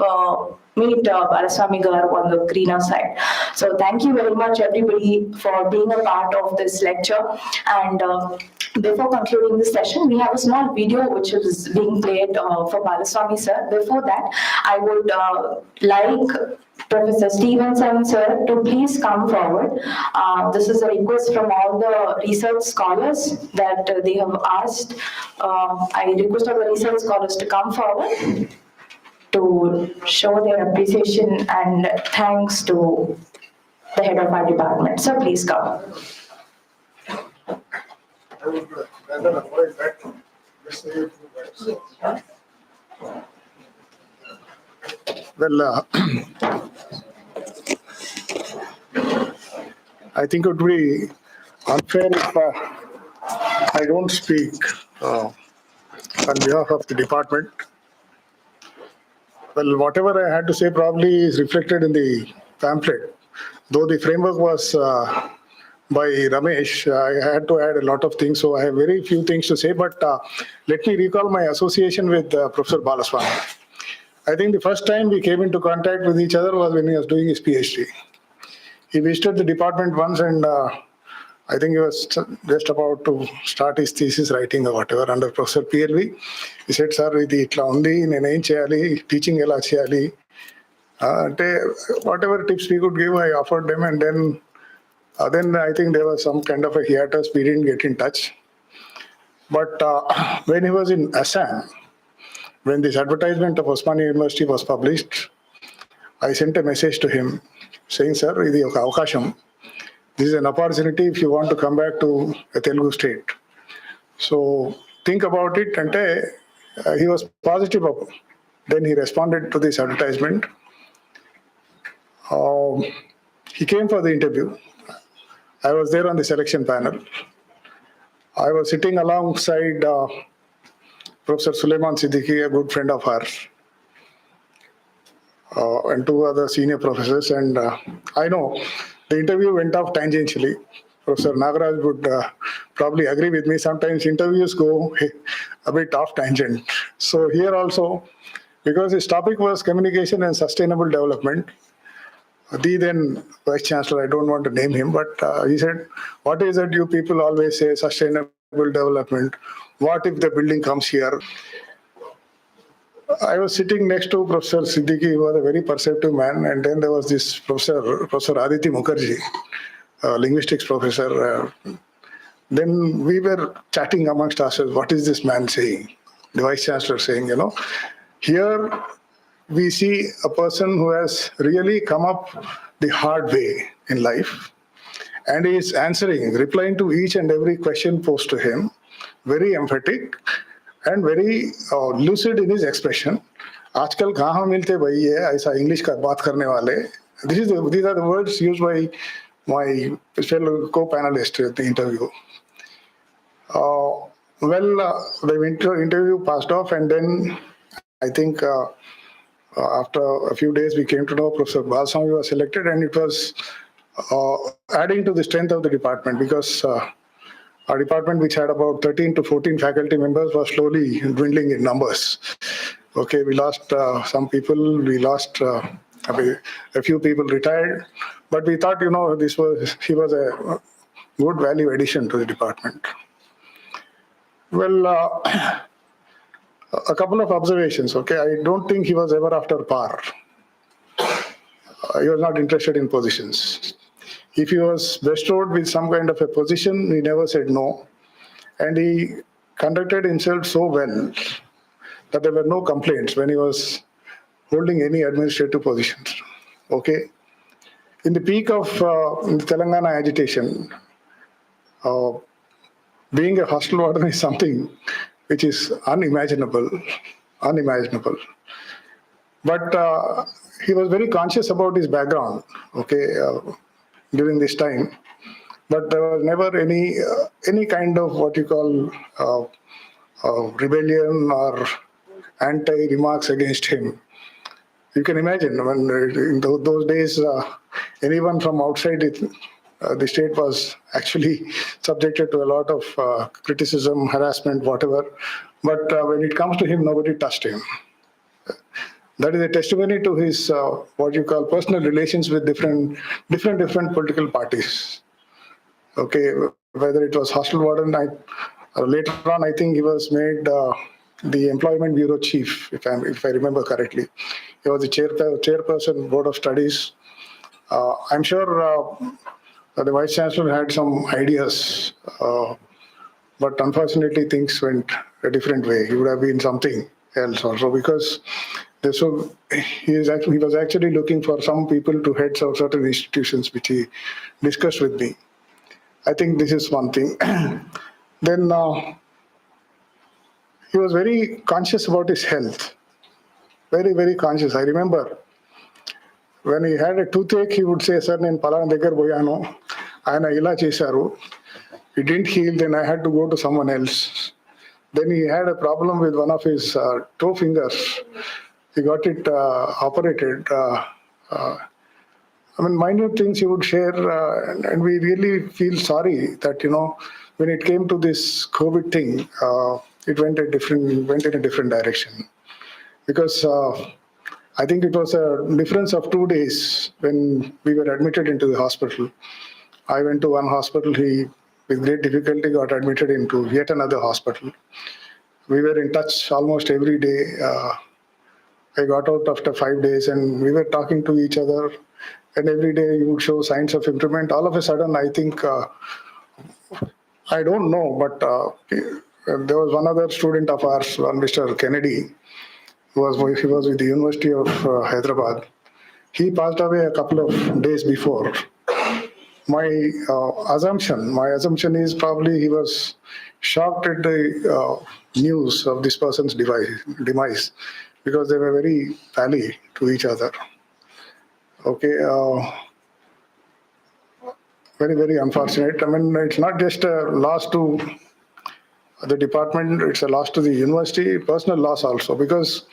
meet Balaswamy Garu on the greener side. So thank you very much, everybody, for being a part of this lecture. And before concluding this session, we have a small video which is being played for Balaswamy sir. Before that, I would like Professor Stevenson sir to please come forward. This is a request from all the research scholars that they have asked. I request all the research scholars to come forward to show their appreciation and thanks to the head of our department. So please come. I would rather avoid that. Well, I think it would be unfair if I don't speak on behalf of the department. Well, whatever I had to say probably is reflected in the pamphlet. Though the framework was by Ramesh, I had to add a lot of things, so I have very few things to say, but let me recall my association with Professor Balaswamy. I think the first time we came into contact with each other was when he was doing his PhD. He visited the department once, and I think he was just about to start his thesis writing or whatever under Professor PLV. He said, "Sir, ఇది ఇట్లా ఉంది, నేనేం చేయాలి, teaching ఎలా చేయాలి?" అంటే whatever tips we could give, I offered them, and then I think there was some kind of a hiatus. We didn't get in touch. But when he was in Assam, when this advertisement of Osmania University was published, I sent a message to him saying, "Sir, ఇది ఒక అవకాశం. This is an opportunity if you want to come back to a Telugu state. So think about it." And he was positive. Then he responded to this advertisement. He came for the interview. I was there on the selection panel. I was sitting alongside Professor Suleiman Siddiqui, a good friend of ours, and two other senior professors. And I know the interview went off tangentially. Professor Nagaraj would probably agree with me. Sometimes interviews go a bit off tangent. So here also, because his topic was communication and sustainable development, the then Vice Chancellor, I don't want to name him, but he said, "What is it you people always say, sustainable development? What if the building comes here?" I was sitting next to Professor Siddiqui, who was a very perceptive man, and then there was this Professor Aditi Mukherjee, linguistics professor. Then we were chatting amongst ourselves, what is this man saying? The Vice Chancellor saying, here we see a person who has really come up the hard way in life, and he is replying to each and every question posed to him, very emphatic and very lucid in his expression. आजकल कहाँ मिलते भाई ये ऐसा English का बात करने वाले. These are the words used by my fellow co-panelist at the interview. The interview passed off, and then I think after a few days we came to know Professor Balaswamy was selected, and it was adding to the strength of the department, because our department, which had about 13 to 14 faculty members, was slowly dwindling in numbers. Okay, we lost some people, we lost a few people retired, but we thought, he was a good value addition to the department. Well, a couple of observations, okay? I don't think he was ever after par. He was not interested in positions. If he was bestowed with some kind of a position, he never said no. And he conducted himself so well that there were no complaints when he was holding any administrative positions. Okay? In the peak of the Telangana agitation, being a hostel warden is something which is unimaginable, unimaginable. But he was very conscious about his background, okay, during this time. But there was never any kind of what you call rebellion or anti-remarks against him. You can imagine when in those days, anyone from outside the state was actually subjected to a lot of criticism, harassment, whatever. But when it comes to him, nobody touched him. That is a testimony to his what you call personal relations with different political parties. Okay, whether it was hostel warden, later on I think he was made the employment bureau chief, if I remember correctly. He was the chairperson board of studies. I'm sure the vice chancellor had some ideas, but unfortunately things went a different way. He would have been something else also, because he was actually looking for some people to head some certain institutions, which he discussed with me. I think this is one thing. Then he was very conscious about his health. Very, very conscious. I remember when he had a toothache, he would say, "Sir, nen palana daggara poyanu, ayana ila chesaru. It didn't heal, then I had to go to someone else." Then he had a problem with one of his toe fingers. He got it operated. I mean, minute things he would share, and we really feel sorry that, when it came to this COVID thing, it went in a different direction. Because I think it was a difference of 2 days when we were admitted into the hospital. I went to one hospital. He, with great difficulty, got admitted into yet another hospital. We were in touch almost every day. I got out after 5 days, and we were talking to each other. And every day you would show signs of improvement. All of a sudden, I think, I don't know, but there was one other student of ours, Mr. Kennedy, he was with the University of Hyderabad. He passed away a couple of days before. My assumption is probably he was shocked at the news of this person's demise, because they were very pally to each other. Okay, very, very unfortunate. I mean, it's not just a loss to the department, it's a loss to the university, personal loss also, because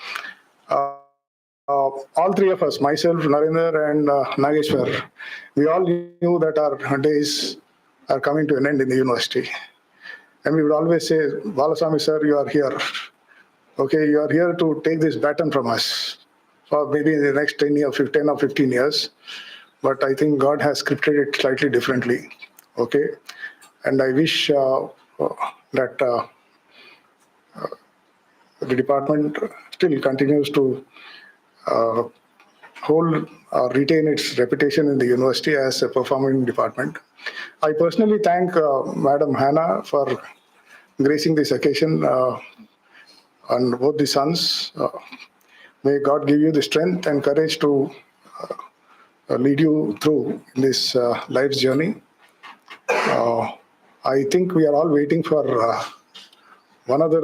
all three of us, myself, Narendra and Nageshwar, we all knew that our days are coming to an end in the university. And we would always say, "Balaswamy sir, you are here. Okay, you are here to take this baton from us for maybe in the next 10 or 15 years. But I think God has scripted it slightly differently. Okay, and I wish that the department still continues to hold or retain its reputation in the university as a performing department. I personally thank Madam Hannah for gracing this occasion on both the sons. May God give you the strength and courage to lead you through this life's journey. I think we are all waiting for one other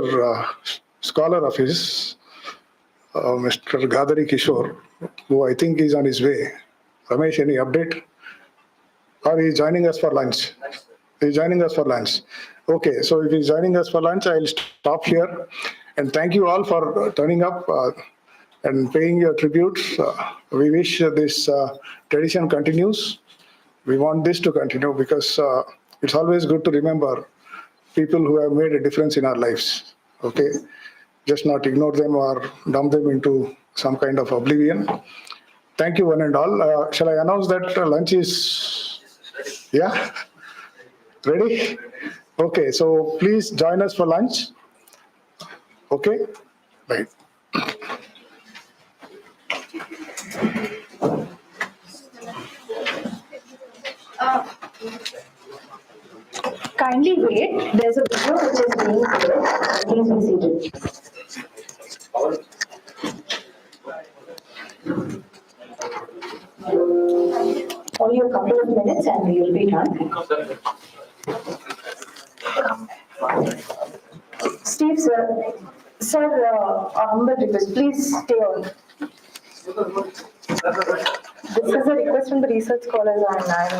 scholar of his, Mr. Gadari Kishore, who I think is on his way. Ramesh, any update? Or he is joining us for lunch? He is joining us for lunch. Okay, so if he is joining us for lunch, I'll stop here. And thank you all for turning up and paying your tributes. We wish this tradition continues. We want this to continue, because it's always good to remember people who have made a difference in our lives. Okay, just not ignore them or dump them into some kind of oblivion. Thank you, one and all. Shall I announce that lunch is, yeah, ready? Okay, so please join us for lunch. Okay, right. Kindly wait. There's a video which is being played. Please be seated. Only a couple of minutes and we will be done. Steve, sir. Sir, humble request, please stay on. This is a request from the research scholars and I'm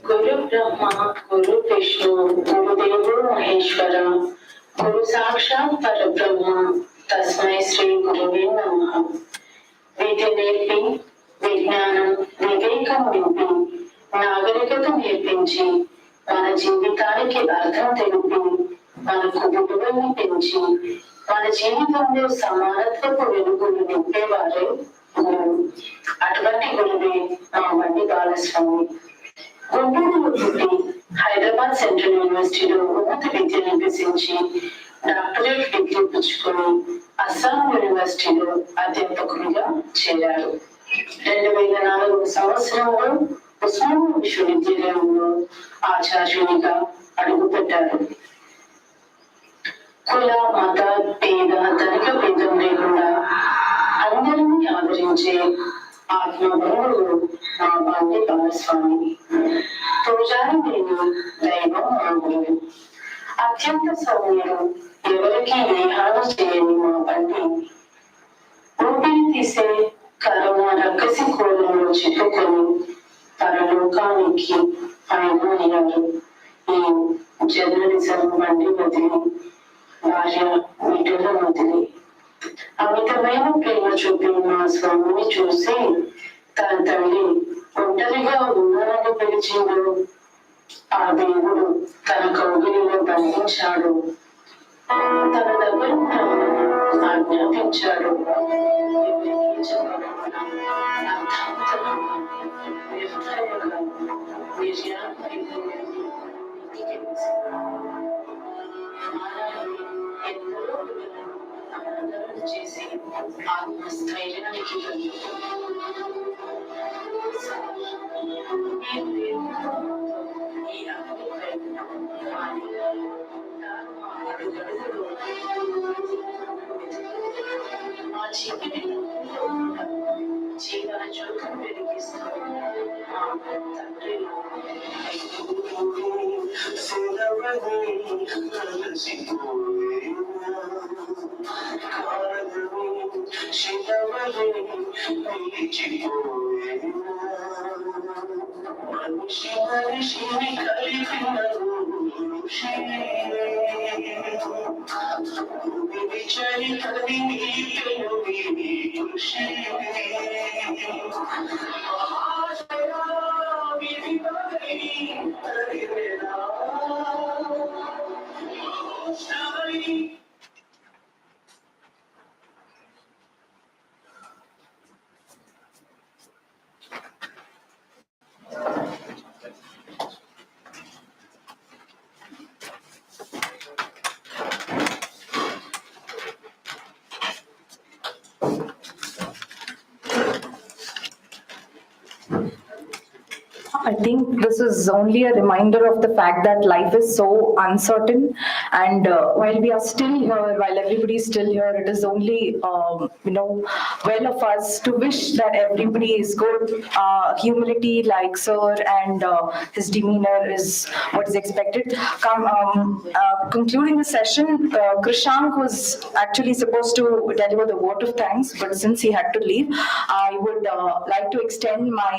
గురు బ్రహ్మ గురు విష్ణు గురుదేవో మహేశ్వర గురు సాక్షాత్ పరబ్రహ్మ తస్మై శ్రీ గురువే నమః. విద్య నేర్పి విజ్ఞానం వివేకం నింపి నాగరికత నేర్పించి మన జీవితానికి అర్థం తెలిపి మనకు విలువల్ని పెంచి మన జీవితంలో సమానత్వపు వెలుగులు నింపేవారే గురువు. అటువంటి గురువే మా బండి బాలస్వామి. గుంటూరులో పుట్టి హైదరాబాద్ సెంట్రల్ యూనివర్సిటీలో ఉన్నత విద్యను అభ్యసించి డాక్టరేట్ డిగ్రీ పుచ్చుకొని అస్సాం యూనివర్సిటీలో అధ్యాపకుడిగా చేరారు. 2004 సంవత్సరంలో ఉస్మానియా విశ్వవిద్యాలయంలో ఆచార్యునిగా అడుగుపెట్టారు. కుల మత పేద ధనిక భేదం లేకుండా అందరినీ ఆదరించే ఆత్మబంధువు మా బండి బాలస్వామి. పూజారి నేను దైవం మా గురువు. అత్యంత సౌమ్యుడు, ఎవరికి ఏ హాని చేయని మా బండి ఊపిరి తీసే కరోనా రక్కసి కోలంలో చిక్కుకొని పరలోకానికి ఆయన అయ్యారు. ఈ జర్నలిజం బండి వదిలి భార్య వీటిలో వదిలి అమితమైన ప్రేమ చూపి మా స్వామిని చూసి తన తల్లి ఒంటరిగా ఉన్నానని పిలిచిండు. ఆ దేవుడు తన కౌగిలిలో బంధించాడు. తన దగ్గర ఆజ్ఞాపించాడు. ఎవరికీ చెప్పకుండా అర్థాంతరంగా నిర్భయంగా నిర్యాణమైపోయాడు. ఎందరో ఆరాధన చేసి ఆత్మస్థైర్యానికి ఈ అగ్నిపై మా జీవితంలో జీవన జ్యోతిని వెలిగిస్తూ మా తండ్రి మనిషిని కలిపిన చరితని ఋషి I think this is only a reminder of the fact that life is so uncertain, and while we are still here, while everybody is still here, it is only well of us to wish that everybody is good. Humility, like sir, and his demeanor is what is expected. Concluding the session, Krishank was actually supposed to deliver the vote of thanks, but since he had to leave, I would like to extend my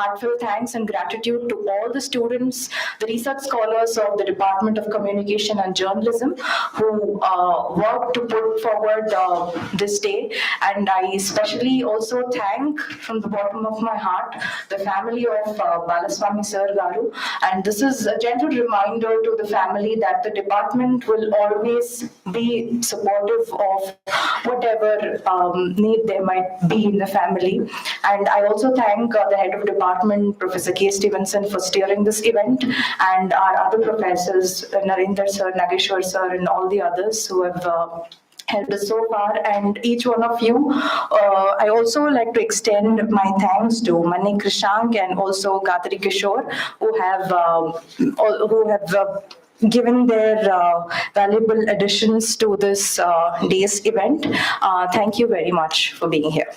heartfelt thanks and gratitude to all the students, the research scholars of the Department of Communication and Journalism who worked to put forward this day. And I especially also thank from the bottom of my heart the family of Balaswamy Sir Garu. And this is a gentle reminder to the family that the department will always be supportive of whatever need there might be in the family. And I also thank the head of department, Professor K. Stevenson, for steering this event, and our other professors, Narendra sir, Nageshwar sir, and all the others who have helped us so far. And each one of you, I also like to extend my thanks to Mani Krishank and also Gatari Kishore, who have given their valuable additions to this day's event. Thank you very much for being here.